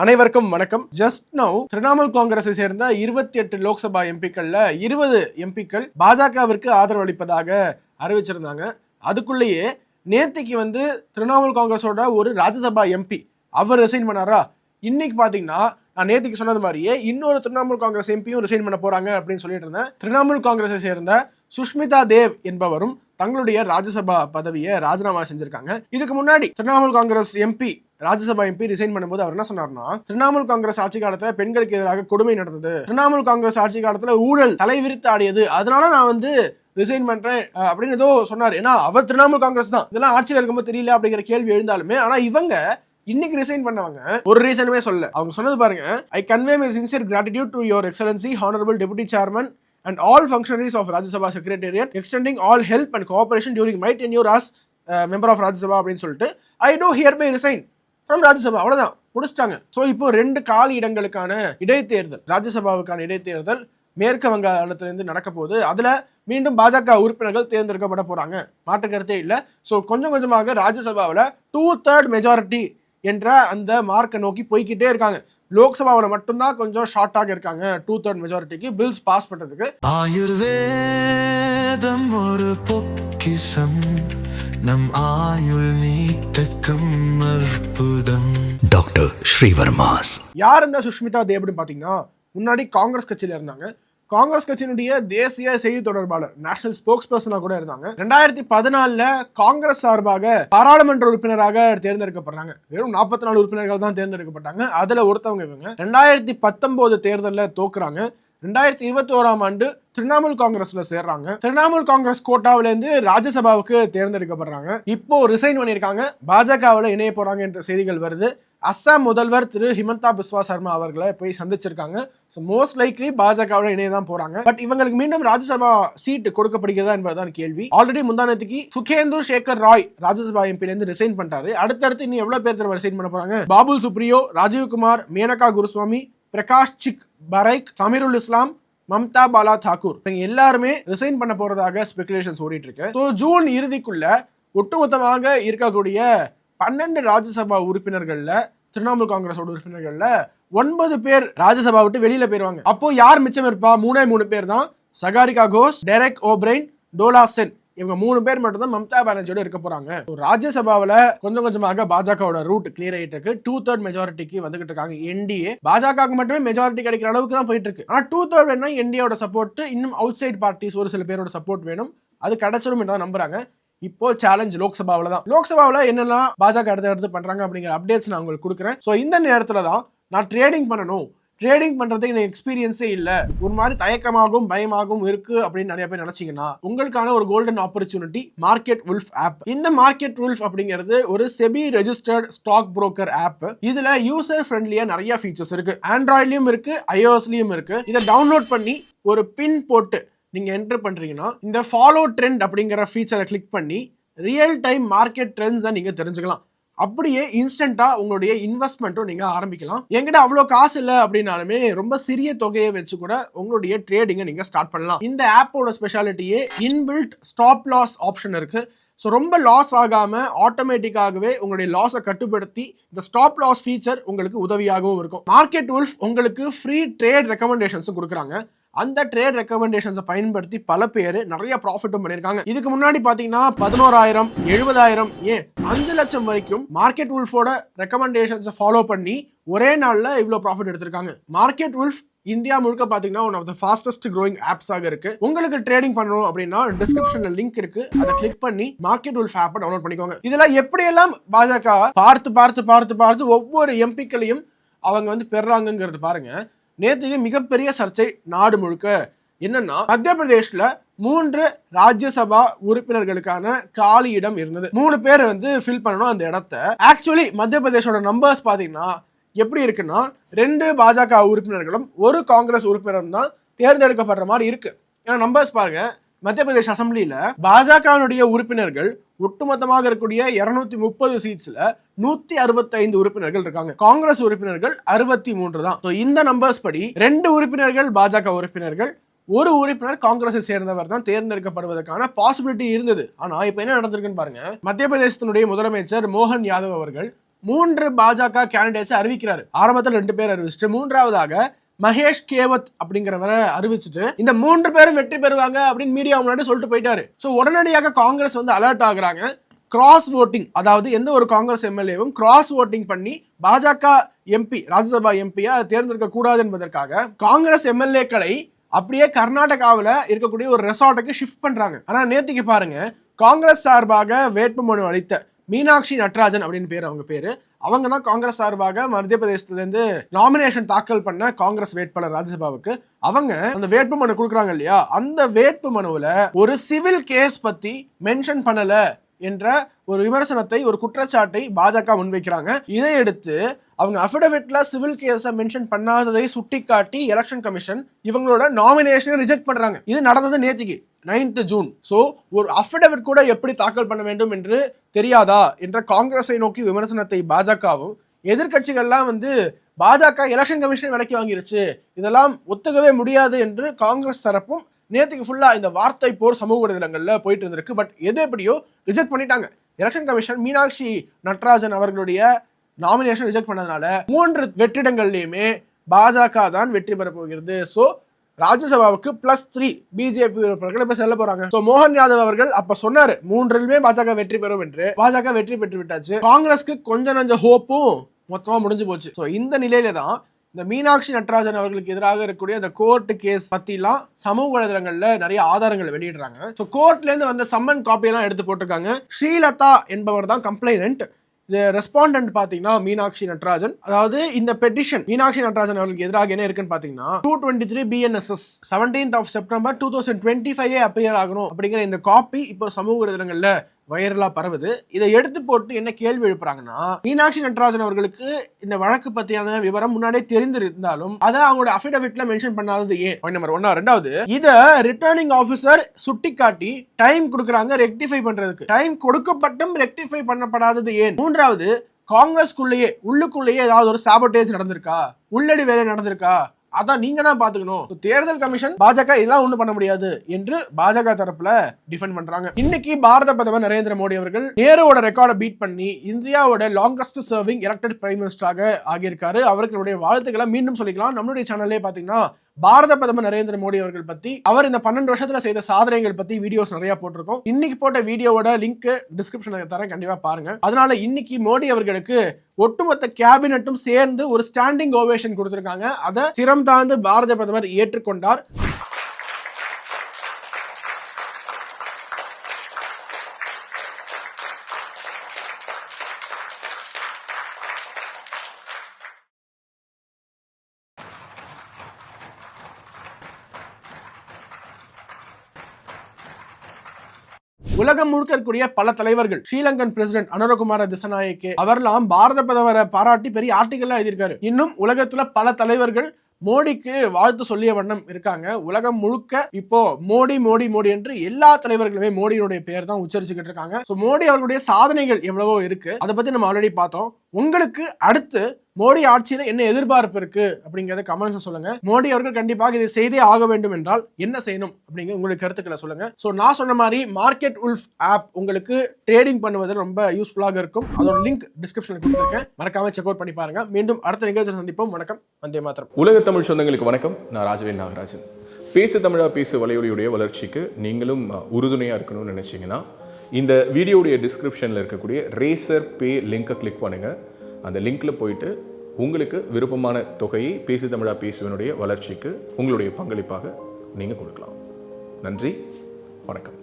அனைவருக்கும் வணக்கம். Just now Trinamool காங்கிரஸை சேர்ந்த 28 லோக்சபா எம்பிக்கள்ல 20 எம்பிக்கள் பாஜகவிற்கு ஆதரவு அளிப்பதாக அறிவிச்சிருந்தாங்க. அதுக்குள்ளேயே நேத்திக்கு திரிணாமுல் காங்கிரஸோட ஒரு ராஜ்யசபா எம்பி அவர் ரிசைன் பண்ணாரா. இன்னைக்கு பாத்தீங்கன்னா நான் நேத்திக்கு சொன்னது மாதிரியே இன்னொரு திரிணாமுல் காங்கிரஸ் எம்பியும் ரிசைன் பண்ண போறாங்க அப்படின்னு சொல்லிட்டு இருந்தேன். திரிணாமுல் காங்கிரஸை சேர்ந்த சுஷ்மிதா தேவ் என்பவரும் தங்களுடைய ராஜ்யசபா பதவியை ராஜினாமா செஞ்சிருக்காங்க. இதுக்கு முன்னாடி Trinamool Congress MP Rajya Sabha MP resign பண்ணும்போது அவர் என்ன சொன்னார்னா, திரிணாமுல் காங்கிரஸ் ஆட்சி காலத்துல பெண்களுக்கு எதிராக கொடுமை நடந்தது, திரிணாமுல் காங்கிரஸ் ஆட்சி காலத்துல ஊழல் தலைவிரித்து ஆடியது, அதனால நான் ரிசைன் பண்றேன் அப்படின்னு ஏதோ சொன்னார். ஏன்னா அவர் திரிணாமுல் காங்கிரஸ் தான், இதெல்லாம் ஆட்சியில் இருக்கும்போது தெரியல அப்படிங்கிற கேள்வி எழுந்தாலுமே ஆனா இவங்க இன்னைக்கு ரிசைன் பண்ணவங்க ஒரு ரீசனுமே சொல்ல. அவங்க சொன்னது பாருங்க, ஐ convey my sincere gratitude to your excellency honourable deputy chairman and all functionaries of Rajya Sabha Secretariat extending all help and cooperation during my tenure as member of Rajya Sabha அப்படின்னு சொல்லிட்டு I do hereby resign from Rajya Sabha. அவ்வளவுதான், முடிச்சிட்டாங்க. So இப்போ 2 காலி இடங்களுக்கான இடைத்தேர்தல், ராஜ்யசபாவுக்கான இடைத்தேர்தல் மேற்கு வங்காளத்திலிருந்து நடக்க போகுது. அதுல மீண்டும் பாஜக உறுப்பினர்கள் தேர்ந்தெடுக்கப்பட போறாங்க, மாற்று கருத்தே இல்லை. ஸோ கொஞ்சம் கொஞ்சமாக ராஜ்யசபாவில் 2/3 மெஜாரிட்டி என்ற அந்த மார்க்கை நோக்கி போய்கிட்டே இருக்காங்க. லோக்சபாவில் மட்டும்தான் கொஞ்சம் ஷார்ட்டாக இருக்காங்க 2/3 மெஜாரிட்டிக்கு பில்ஸ் பாஸ் பண்றதுக்கு. ஆயுர்வேதம் ஒரு பொக்கிஷம், நம் ஆயுள் நீட்டக்கும் அற்புதம். டாக்டர் ஸ்ரீவர்மாஸ். யார் இந்த சுஷ்மிதா தேவ் அப்படின்னு பாத்தீங்கன்னா, முன்னாடி காங்கிரஸ் கட்சியில இருந்தாங்க. காங்கிரஸ் கட்சியினுடைய தேசிய செய்தி தொடர்பாளர், நேஷனல் ஸ்போக்ஸ் பர்சனா கூட இருந்தாங்க. 2014 காங்கிரஸ் சார்பாக பாராளுமன்ற உறுப்பினராக தேர்ந்தெடுக்கப்படுறாங்க. வெறும் 44 உறுப்பினர்கள் தான் தேர்ந்தெடுக்கப்பட்டாங்க. அதுல ஒருத்தவங்க இவங்க. 2019 தேர்தலில் தோக்குறாங்க. 2021 திரிணாமுல் காங்கிரஸ்ல சேர்றாங்க. திரிணாமுல் காங்கிரஸ் கோட்டாவில இருந்து ராஜ்யசபாவுக்கு தேர்ந்தெடுக்கப்படுறாங்க. இப்போ ரிசைன் பண்ணிருக்காங்க, பாஜகவில் இணைய போறாங்க என்ற செய்திகள் வருது. அஸ்ஸாம் முதல்வர் திரு ஹிமந்தா பிஸ்வா சர்மா அவர்களை போய் சந்திச்சிருக்காங்க. மோஸ்ட் லைக்லி பாஜகவில் இணைய தான் போறாங்க. பட் இவங்களுக்கு மீண்டும் ராஜ்யசபா சீட் கொடுக்கப்படுகிறதா என்பதுதான் கேள்வி. ஆல்ரெடி முந்தானத்துக்கு சுகேந்து சேகர் ராய் ராஜ்யசபா எம்பில இருந்து ரிசைன் பண்ணிட்டாரு. அடுத்தடுத்து இன்னும் எவ்வளவு பேர் ரிசைன் பண்ண போறாங்க? பாபுல் சுப்ரியோ, ராஜீவ்குமார், மேனகா குருஸ்வாமி, பிரகாஷ் சிக் பரைக், சமீருல் இஸ்லாம், மம்தா பாலா தாக்கூர் எல்லாருமே ரிசைன் பண்ண போறதாக ஸ்பெகுலேஷன்ஸ் ஓடிட்டு இருக்கு. ஸோ ஜூன் இறுதிக்குள்ள ஒட்டுமொத்தமாக இருக்கக்கூடிய 12 ராஜ்யசபா உறுப்பினர்கள்ல, திரிணாமுல் காங்கிரஸோட உறுப்பினர்கள்ல 9 பேர் ராஜ்யசபா விட்டு வெளியில போயிருவாங்க. அப்போ யார் மிச்சம் இருப்பா? 3 பேர் தான். சகாரிகா கோஷ், டெரெக் ஓப்ரைன், டோலா சென், இவங்க 3 பேர் மட்டும் தான் மம்தா பானர்ஜியோட இருக்க போறாங்க. ராஜ்யசபாவில் கொஞ்சம் கொஞ்சமாக பாஜகவோட ரூட் கிளியர் ஆயிட்டு இருக்கு. 2/3 மெஜாரிட்டிக்கு வந்துகிட்டு இருக்காங்க. என்டிஏ பாஜகவுக்கு மட்டுமே மெஜாரிட்டி கிடைக்கிற அளவுக்கு தான் போயிட்டு இருக்கு. ஆனா 2/3 வேணா என்டிஏவோட சப்போர்ட், இன்னும் அவுட் சைட் பார்ட்டிஸ் ஒரு சில பேரோட சப்போர்ட் வேணும். அது கிடைச்சிடும் என்று நம்புறாங்க. இப்போ சேலஞ்ச் லோக்சபாவில் தான். லோக்சபாவில் என்னெல்லாம் பாஜக அடுத்து பண்றாங்க அப்படிங்கிற அப்டேட்ஸ் நான் உங்களுக்கு கொடுக்குறேன். ஸோ இந்த நேரத்துல தான் நான் ட்ரேடிங் பண்ணணும், ட்ரேடிங் பண்றதுக்கு எனக்கு எக்ஸ்பீரியன்ஸே இல்ல, ஒரு மாதிரி தயக்கமாகவும் பயமாகவும் இருக்கு அப்படின்னு நிறைய பேர் நினைச்சீங்கன்னா, உங்களுக்கான ஒரு golden opportunity Market Wolf app. இந்த மார்க்கெட் வுல்ஃப் அப்படிங்கிறது ஒரு SEBI registered stock broker app. இதுல யூசர் ஃப்ரெண்ட்லியா நிறைய ஃபீச்சர்ஸ் இருக்கு. ஆண்ட்ராய்ட்லயும் இருக்கு, iOSலயும் இருக்கு. இதை டவுன்லோட் பண்ணி ஒரு பின் போட்டு நீங்க என்டர் பண்றீங்கன்னா, இந்த ஃபாலோ ட்ரெண்ட் அப்படிங்கிற ஃபீச்சரை கிளிக் பண்ணி ரியல் டைம் மார்க்கெட் ட்ரெண்ட்ஸை நீங்க தெரிஞ்சுக்கலாம். அப்படியே இன்ஸ்டன்டா உங்களுடைய இன்வெஸ்ட்மெண்ட்டும் நீங்க ஆரம்பிக்கலாம். என்கிட்ட அவ்வளோ காசு இல்லை அப்படின்னாலுமே ரொம்ப சிறிய தொகையை வச்சு கூட உங்களுடைய ட்ரேடிங்கை நீங்க ஸ்டார்ட் பண்ணலாம். இந்த ஆப்போட ஸ்பெஷாலிட்டியே இன்பில்ட் ஸ்டாப் லாஸ் ஆப்ஷன் இருக்கு. ஸோ ரொம்ப லாஸ் ஆகாம ஆட்டோமேட்டிக்காகவே உங்களுடைய லாஸை கட்டுப்படுத்தி இந்த ஸ்டாப் லாஸ் ஃபீச்சர் உங்களுக்கு உதவியாகவும் இருக்கும். மார்க்கெட் வுல்ஃப் உங்களுக்கு ஃப்ரீ ட்ரேட் ரெக்கமெண்டேஷன்ஸும் கொடுக்குறாங்க. அந்த ட்ரேட் ரெக்கமெண்டேஷன்ஸை பயன்படுத்தி பல பேர் நிறைய ப்ராஃபிட்டும் பண்ணியிருக்காங்க. இதுக்கு முன்னாடி பார்த்தீங்கன்னா 11,000, 70,000, ஏன் 5 லட்சம் வரைக்கும் மார்க்கெட் வுல்ஃபோட ரெக்கமெண்டேஷன்ஸை ஃபாலோ பண்ணி ஒரே நாளில் இவ்வளோ ப்ராஃபிட் எடுத்திருக்காங்க. மார்க்கெட் வுல்ஃப் இந்தியா முழுக்க பாத்தீங்கன்னா one of the fastest growing ஆப்ஸாக இருக்கு. உங்களுக்கு ட்ரேடிங் பண்ணணும் அப்படின்னா டிஸ்கிரிப்ஷன்ல லிங்க் இருக்கு, அதை கிளிக் பண்ணி மார்க்கெட் வுல்ஃப் ஆப்பை டவுன்லோட் பண்ணிக்கோங்க. இதெல்லாம் எப்படியெல்லாம் பாஜக பார்த்து ஒவ்வொரு எம்பிக்களையும் அவங்க பெறாங்கிறது பாருங்க. நேற்றுக்கு மிகப்பெரிய சர்ச்சை நாடு முழுக்க என்னன்னா, மத்திய பிரதேஷ்ல 3 ராஜ்யசபா உறுப்பினர்களுக்கான காலி இடம் இருந்தது. 3 பேர் ஃபில் பண்ணணும் அந்த இடத்த. ஆக்சுவலி மத்திய பிரதேஷோட நம்பர்ஸ் பாத்தீங்கன்னா எப்படி இருக்குன்னா, 2 பாஜக உறுப்பினர்களும் 1 காங்கிரஸ் உறுப்பினரும் தான் தேர்ந்தெடுக்கப்படுற மாதிரி இருக்கு. ஏன்னா நம்பர்ஸ் பாருங்க, மத்திய பிரதேஷ் அசம்பிளியில பாஜகவினுடைய உறுப்பினர்கள் ஒட்டுமொத்தமாக இருக்கக்கூடிய 230 சீட்ஸ்ல 165 உறுப்பினர்கள் இருக்காங்க. காங்கிரஸ் உறுப்பினர்கள் 63 தான். இந்த நம்பர்ஸ் படி 2 உறுப்பினர்கள் பாஜக உறுப்பினர்கள், 1 உறுப்பினர் காங்கிரஸை சேர்ந்தவர் தான் தேர்ந்தெடுக்கப்படுவதற்கான பாசிபிலிட்டி இருந்தது. ஆனா இப்ப என்ன நடந்திருக்குன்னு பாருங்க. மத்திய பிரதேசத்தினுடைய முதலமைச்சர் மோகன் யாதவ் அவர்கள் 3 பாஜக கேண்டிடேட்ஸ் அறிவிக்கிறாரு. ஆரம்பத்தில் 2 பேர் அறிவிச்சுட்டு மூன்றாவதாக மகேஷ் கேவத் அப்படிங்கிறவரை அறிவிச்சுட்டு இந்த 3 பேரும் வெற்றி பெறுவாங்க அப்படின்னு மீடியா முன்னாடி சொல்லிட்டு போயிட்டாரு. சோ உடனடியாக காங்கிரஸ் வந்து அலர்ட் ஆகுறாங்க. கிராஸ் ஓட்டிங், அதாவது எந்த ஒரு காங்கிரஸ் எம்எல்ஏவும் கிராஸ் ஓட்டிங் பண்ணி பாஜக எம்பி ராஜ்யசபா எம்பியா தேர்ந்தெடுக்க கூடாது என்பதற்காக காங்கிரஸ் எம்எல்ஏக்களை அப்படியே கர்நாடகாவில் இருக்கக்கூடிய ஒரு ரெசார்ட்டுக்கு ஷிஃப்ட் பண்றாங்க. ஆனா நேத்திக்கு பாருங்க, காங்கிரஸ் சார்பாக வேட்புமனு அளித்த மீனாட்சி நட்ராஜன் அப்படின்னு பேர், அவங்க பேரு, அவங்க தான் காங்கிரஸ் சார்பாக மத்திய பிரதேசத்துல இருந்து நாமினேஷன் தாக்கல் பண்ண காங்கிரஸ் வேட்பாளர் ராஜ்யசபாவுக்கு. அவங்க அந்த வேட்புமனு கொடுக்குறாங்க இல்லையா, அந்த வேட்புமனுவில் ஒரு சிவில் கேஸ் பத்தி மென்ஷன் பண்ணல என்ற ஒரு விமர்சனத்தை, ஒரு குற்றச்சாட்டை பாஜக முன்வைக்கிறாங்க. இதை எடுத்து அவங்க அஃபிடவிட்ல சிவில் கேஸை மென்ஷன் பண்ணாததை சுட்டிக்காட்டி எலெக்ஷன் கமிஷன் இவங்களோட நாமினேஷனை ரிஜெக்ட் பண்றாங்க. இது நடந்தது நேற்றுக்கு 9th ஜூன். சோ ஒரு அஃபிடவிட் கூட எப்படி தாக்கல் பண்ண வேண்டும் என்று தெரியாதா என்ற காங்கிரஸை நோக்கி விமர்சனத்தை பாஜகவும், எதிர்கட்சிகள்லாம் வந்து பாஜக எலெக்ஷன் கமிஷனை விலக்கி வாங்கிருச்சு, இதெல்லாம் ஒத்துக்கவே முடியாது என்று காங்கிரஸ் தரப்பும் நேற்றுக்கு ஃபுல்லா இந்த வார்த்தை போர் சமூக வலைதளங்கள்ல போயிட்டு இருந்திருக்கு. பட் எது எப்படியோ ரிஜெக்ட் பண்ணிட்டாங்க. எலெக்ஷன் கமிஷன் மீனாட்சி நட்ராஜன் அவர்களுடைய நாமினேஷன் ரிஜெக்ட் பண்ணதுனால 3 வெற்றிடங்கள்லயுமே பாஜக தான் வெற்றி பெற போகிறது. சோ ராஜ்யசபாவுக்கு +3 பிஜேபி உறுப்பினர்கள் இப்ப செல்ல போறாங்க. சோ மோகன் யாதவ் அவர்கள் அப்ப சொன்னாரு 3லுமே பாஜக வெற்றி பெறும் என்று. பாஜக வெற்றி பெற்று விட்டாச்சு. காங்கிரஸ்க்கு கொஞ்சம் நஞ்ச ஹோப்பும் மொத்தமா முடிஞ்சு போச்சு. சோ இந்த நிலையில தான் இந்த மீனாட்சி நட்ராஜன் அவர்களுக்கு எதிராக இருக்கக்கூடிய அந்த கோர்ட் கேஸ் பத்திலாம் சமூக வலைதளங்கள்ல நிறைய ஆதாரங்களை வெளியிடுறாங்க. சோ கோர்ட்ல இருந்து வந்த சம்மன் காப்பி எல்லாம் எடுத்து போட்டிருக்காங்க. ஸ்ரீலதா என்பவர் தான் கம்ப்ளைனன்ட். இந்த ரெஸ்பாண்டன்ட் பாத்தீங்கன்னா மீனாட்சி நட்ராஜன். அதாவது இந்த பெட்டிஷன் மீனாட்சி நட்ராஜன் அவர்களுக்கு எதிராக என்ன இருக்குன்னு பாத்தீங்கன்னா 223 BNSS 17th September 2025 அப்பியர் ஆகணும் அப்படிங்கிற இந்த காப்பி இப்போ சமூக வலைதளங்கள்ல வைரலா பரவுது. இதை எடுத்து போட்டு என்ன கேள்வி எழுப்புறாங்கன்னா, மீனாட்சி நட்ராஜன் அவர்களுக்கு இந்த வழக்கு பத்தியான விவரம் முன்னாடியே தெரிந்திருந்தாலும் அதை அவங்களோட அஃபிடவிட்ல மென்ஷன் பண்ணாதது ஏன்? Point number 1. ரெண்டாவது, இத ரிட்டர்னிங் ஆபீசர் சுட்டிக்காட்டி டைம் கொடுக்குறாங்க ரெக்டிஃபை பண்றதுக்கு. டைம் கொடுக்கப்பட்டும் ரெக்டிஃபை பண்ணப்படாதது ஏன்? மூன்றாவது, காங்கிரஸ்குள்ளேயே உள்ளுக்குள்ளேயே ஏதாவது ஒரு சாபோட்டேஜ் நடந்திருக்கா, உள்ளடி வேலை நடந்திருக்கா, அதான் நீங்க தான் பாத்துக்கணும். தேர்தல் கமிஷன் பாஜக இதெல்லாம் ஒண்ணும் பண்ண முடியாது என்று பாஜக தரப்புல டிஃபெண்ட் பண்றாங்க. இன்னைக்கு பாரத பிரதமர் நரேந்திர மோடி அவர்கள் நேருவோட ரெக்கார்டை பீட் பண்ணி இந்தியாவோட லாங்கஸ்ட் சர்விங் எலெக்டட் பிரைம் மினிஸ்டராக ஆகியிருக்காரு. அவர்களுடைய வாழ்த்துக்களை மீண்டும் சொல்லிக்கலாம். நம்மளுடைய சேனல்லே பாத்தீங்கன்னா பாரத பிரதமர் நரேந்திர மோடி அவர்கள் பத்தி, அவர் இந்த 12 வருஷத்துல செய்த சாதனைகள் பத்தி வீடியோஸ் நிறைய போட்டிருக்கோம். இன்னைக்கு போட்ட வீடியோவோட லிங்க் டிஸ்கிரிப்ஷன்ல தரேன், கண்டிப்பா பாருங்க. அதனால இன்னைக்கு மோடி அவர்களுக்கு ஒட்டுமொத்த கேபினட்டும் சேர்ந்து ஒரு ஸ்டாண்டிங் ஓவேஷன் கொடுத்திருக்காங்க. அதை சிரம் தாழ்ந்து பாரத பிரதமர் ஏற்றுக்கொண்டார். உலகம் முழுக்க இருக்கக்கூடிய பல தலைவர்கள், ஸ்ரீலங்கன் பிரசிடென்ட் அனுரகுமார திசநாயக்கே அவர்லாம் பாரத பிரதமரை பாராட்டி பெரிய ஆர்டிகல் எழுதியிருக்காரு. இன்னும் உலகத்துல பல தலைவர்கள் மோடிக்கு வாழ்த்து சொல்லிய வண்ணம் இருக்காங்க. உலகம் முழுக்க இப்போ மோடி மோடி மோடி என்று எல்லா தலைவர்களுமே மோடியுடைய பெயர் தான் உச்சரிச்சுக்கிட்டு இருக்காங்க. சோ மோடி அவர்களுடைய சாதனைகள் எவ்வளவோ இருக்கு, அதை பத்தி நம்ம ஆல்ரெடி பார்த்தோம். உங்களுக்கு அடுத்து மோடி ஆட்சியில என்ன எதிர்பார்ப்பு இருக்கு அப்படிங்கறத கமெண்ட்ஸ் சொல்லுங்க. மோடி அவர்கள் கண்டிப்பாக இதை செய்தே ஆக வேண்டும் என்றால் என்ன செய்யணும் அப்படிங்கிற உங்களுக்கு கருத்துக்களை சொல்லுங்க. சோ நான் சொன்ன மாதிரி மார்க்கெட் உல்ஃப் ஆப் உங்களுக்கு ட்ரேடிங் பண்ணுவது ரொம்ப யூஸ்ஃபுல்லாக இருக்கும். அதோட லிங்க் டிஸ்கிரிப்ஷன்ல கொடுத்திருக்கேன், மறக்காம செக் அவுட் பண்ணி பாருங்க. மீண்டும் அடுத்த நிகழ்ச்சியில் சந்திப்போம். வணக்கம், வந்தே மாதரம். உலக தமிழ் சொந்தங்களுக்கு வணக்கம். நான் ராஜவேல் நாகராஜன். பேசு தமிழா பேசு வலையொலியுடைய வளர்ச்சிக்கு நீங்களும் உறுதுணையாக இருக்கணும்னு நினச்சிங்கன்னா இந்த வீடியோடைய டிஸ்கிரிப்ஷனில் இருக்கக்கூடிய ரேசர் பே லிங்கை கிளிக் பண்ணுங்கள். அந்த லிங்க்கில் போயிட்டு உங்களுக்கு விருப்பமான தொகையை பேசு தமிழா பேசுவனுடைய வளர்ச்சிக்கு உங்களுடைய பங்களிப்பாக நீங்கள் கொடுக்கலாம். நன்றி, வணக்கம்.